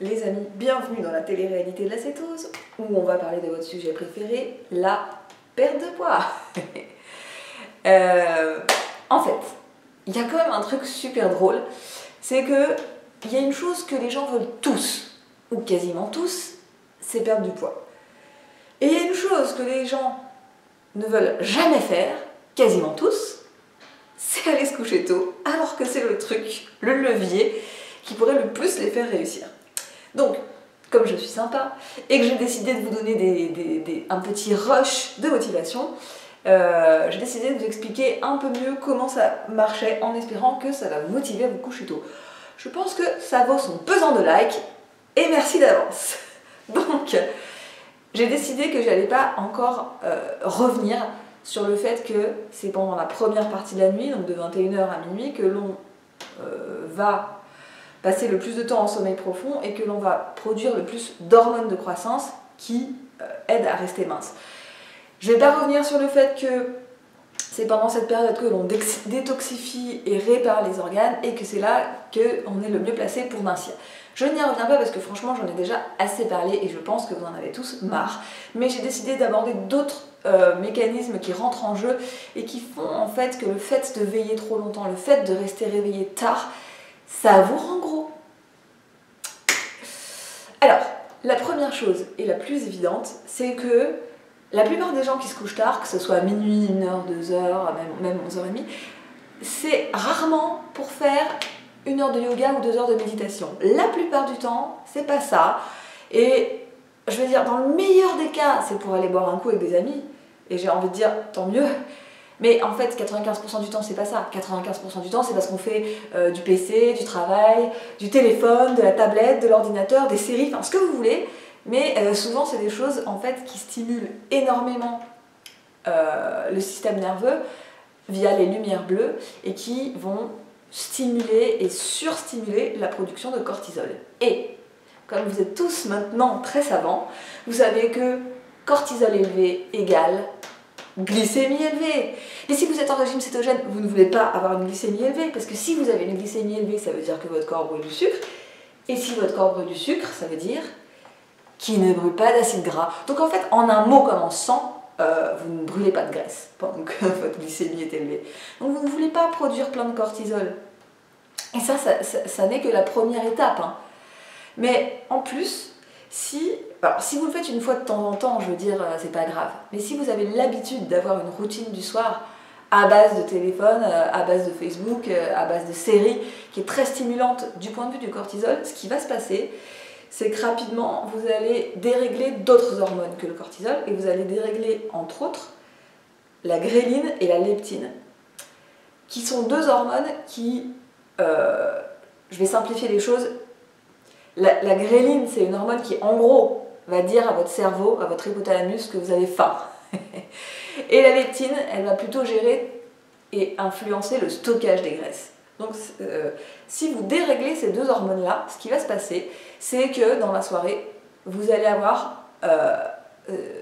Les amis, bienvenue dans la télé-réalité de la cétose, où on va parler de votre sujet préféré, la perte de poids. En fait, il y a quand même un truc super drôle, c'est que il y a une chose que les gens veulent tous, ou quasiment tous, c'est perdre du poids. Et il y a une chose que les gens ne veulent jamais faire, quasiment tous, c'est aller se coucher tôt, alors que c'est le truc, le levier, qui pourrait le plus les faire réussir. Donc, comme je suis sympa, et que j'ai décidé de vous donner un petit rush de motivation, j'ai décidé de vous expliquer un peu mieux comment ça marchait, en espérant que ça va vous motiver à vous coucher tôt. Je pense que ça vaut son pesant de likes, et merci d'avance. Donc, j'ai décidé que j'allais pas encore revenir sur le fait que c'est pendant la première partie de la nuit, donc de 21h à minuit, que l'on va passer le plus de temps en sommeil profond et que l'on va produire le plus d'hormones de croissance qui aident à rester mince. Je ne vais pas revenir sur le fait que c'est pendant cette période que l'on détoxifie et répare les organes et que c'est là qu'on est le mieux placé pour mincir. Je n'y reviens pas parce que franchement j'en ai déjà assez parlé et je pense que vous en avez tous marre. Mais j'ai décidé d'aborder d'autres mécanismes qui rentrent en jeu et qui font en fait que le fait de veiller trop longtemps, le fait de rester réveillé tard, ça vous rend gros. Alors, la première chose et la plus évidente, c'est que la plupart des gens qui se couchent tard, que ce soit à minuit, 1h, 2h, même 11h30, c'est rarement pour faire 1 heure de yoga ou 2 heures de méditation. La plupart du temps, c'est pas ça. Et je veux dire, dans le meilleur des cas, c'est pour aller boire un coup avec des amis. Et j'ai envie de dire, tant mieux. Mais en fait, 95% du temps, c'est pas ça. 95% du temps, c'est parce qu'on fait du PC, du travail, du téléphone, de la tablette, de l'ordinateur, des séries, enfin ce que vous voulez. Mais souvent, c'est des choses en fait qui stimulent énormément le système nerveux via les lumières bleues et qui vont stimuler et surstimuler la production de cortisol. Et comme vous êtes tous maintenant très savants, vous savez que cortisol élevé égale glycémie élevée. Et si vous êtes en régime cétogène, vous ne voulez pas avoir une glycémie élevée, parce que si vous avez une glycémie élevée, ça veut dire que votre corps brûle du sucre, et si votre corps brûle du sucre, ça veut dire qu'il ne brûle pas d'acide gras. Donc en fait, en un mot comme en 100, vous ne brûlez pas de graisse pendant que votre glycémie est élevée. Donc vous ne voulez pas produire plein de cortisol. Et ça n'est que la première étape. Hein. Mais en plus, si vous le faites une fois de temps en temps, je veux dire, c'est pas grave. Mais si vous avez l'habitude d'avoir une routine du soir à base de téléphone, à base de Facebook, à base de séries, qui est très stimulante du point de vue du cortisol, ce qui va se passer, c'est que rapidement, vous allez dérégler d'autres hormones que le cortisol, et vous allez dérégler, entre autres, la gréline et la leptine, qui sont deux hormones qui, je vais simplifier les choses. La gréline, c'est une hormone qui, en gros, va dire à votre cerveau, à votre hypothalamus que vous avez faim. Et la leptine, elle va plutôt gérer et influencer le stockage des graisses. Donc, si vous déréglez ces deux hormones-là, ce qui va se passer, c'est que dans la soirée, vous allez avoir,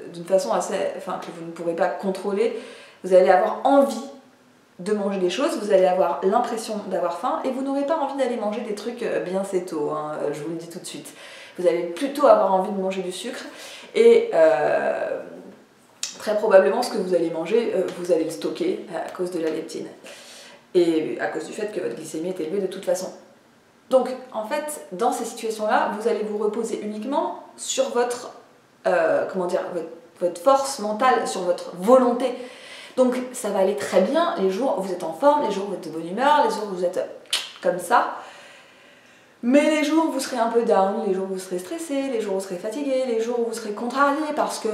d'une façon assez, que vous ne pourrez pas contrôler, vous allez avoir envie de manger des choses, vous allez avoir l'impression d'avoir faim et vous n'aurez pas envie d'aller manger des trucs bien céto, hein, je vous le dis tout de suite. Vous allez plutôt avoir envie de manger du sucre et très probablement ce que vous allez manger, vous allez le stocker à cause de la leptine et à cause du fait que votre glycémie est élevée de toute façon. Donc en fait, dans ces situations-là, vous allez vous reposer uniquement sur votre, votre force mentale, sur votre volonté. Donc ça va aller très bien les jours où vous êtes en forme, les jours où vous êtes de bonne humeur, les jours où vous êtes comme ça. Mais les jours où vous serez un peu down, les jours où vous serez stressé, les jours où vous serez fatigué, les jours où vous serez contrarié parce que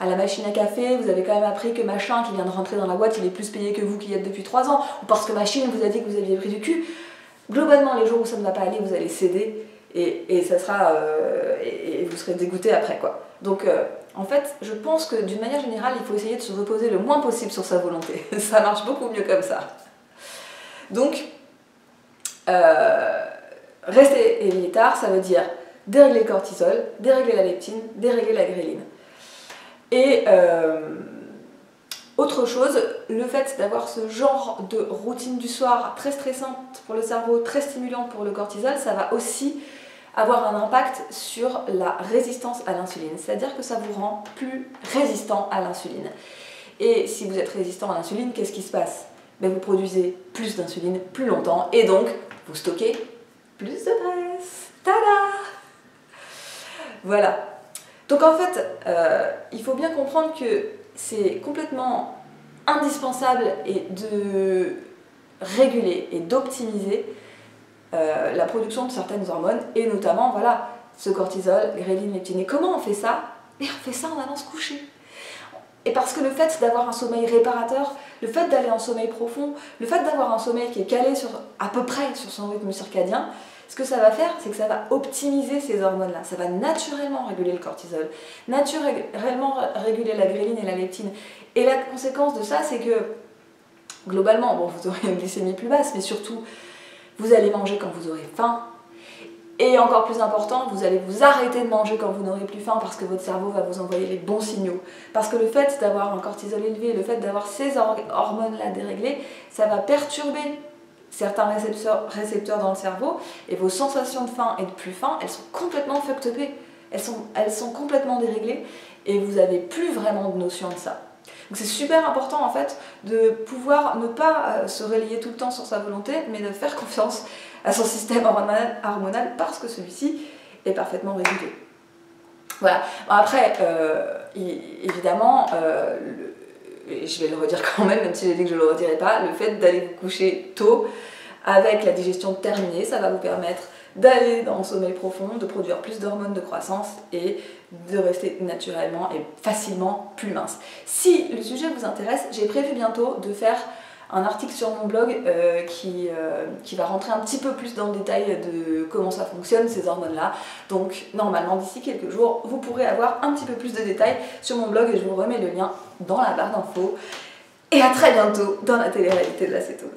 à la machine à café, vous avez quand même appris que machin qui vient de rentrer dans la boîte, il est plus payé que vous qui y êtes depuis 3 ans, ou parce que machine vous a dit que vous aviez pris du cul. Globalement, les jours où ça ne va pas aller, vous allez céder et ça sera et vous serez dégoûté après quoi. Donc en fait, je pense que d'une manière générale, il faut essayer de se reposer le moins possible sur sa volonté. Ça marche beaucoup mieux comme ça. Donc, rester éveillé tard, ça veut dire dérégler le cortisol, dérégler la leptine, dérégler la gréline. Et autre chose, le fait d'avoir ce genre de routine du soir très stressante pour le cerveau, très stimulante pour le cortisol, ça va aussi avoir un impact sur la résistance à l'insuline, c'est-à-dire que ça vous rend plus résistant à l'insuline. Et si vous êtes résistant à l'insuline, qu'est-ce qui se passe? Ben, vous produisez plus d'insuline plus longtemps et donc vous stockez plus de graisse. Tada! Voilà. Donc en fait, il faut bien comprendre que c'est complètement indispensable et de réguler et d'optimiser la production de certaines hormones et notamment voilà, ce cortisol, ghrelin, leptine. Et comment on fait ça? Et on fait ça en allant se coucher. Et parce que le fait d'avoir un sommeil réparateur, le fait d'aller en sommeil profond, le fait d'avoir un sommeil qui est calé à peu près sur son rythme circadien, ce que ça va faire, c'est que ça va optimiser ces hormones-là. Ça va naturellement réguler le cortisol, naturellement réguler la ghrelin et la leptine. Et la conséquence de ça, c'est que globalement, bon, vous aurez une glycémie plus basse, mais surtout, vous allez manger quand vous aurez faim. Et encore plus important, vous allez vous arrêter de manger quand vous n'aurez plus faim parce que votre cerveau va vous envoyer les bons signaux. Parce que le fait d'avoir un cortisol élevé, le fait d'avoir ces hormones-là déréglées, ça va perturber certains récepteurs dans le cerveau et vos sensations de faim et de plus faim, elles sont complètement fucked upées. Elles sont complètement déréglées et vous n'avez plus vraiment de notion de ça. Donc c'est super important en fait de pouvoir ne pas se relayer tout le temps sur sa volonté, mais de faire confiance à son système hormonal parce que celui-ci est parfaitement régulé. Voilà. Bon, après, évidemment, et je vais le redire quand même si j'ai dit que je ne le redirai pas, le fait d'aller vous coucher tôt avec la digestion terminée, ça va vous permettre d'aller dans le sommeil profond, de produire plus d'hormones de croissance et de rester naturellement et facilement plus mince. Si le sujet vous intéresse, j'ai prévu bientôt de faire un article sur mon blog qui va rentrer un petit peu plus dans le détail de comment ça fonctionne ces hormones-là. Donc normalement d'ici quelques jours, vous pourrez avoir un petit peu plus de détails sur mon blog et je vous remets le lien dans la barre d'infos. Et à très bientôt dans la télé-réalité de la cétose.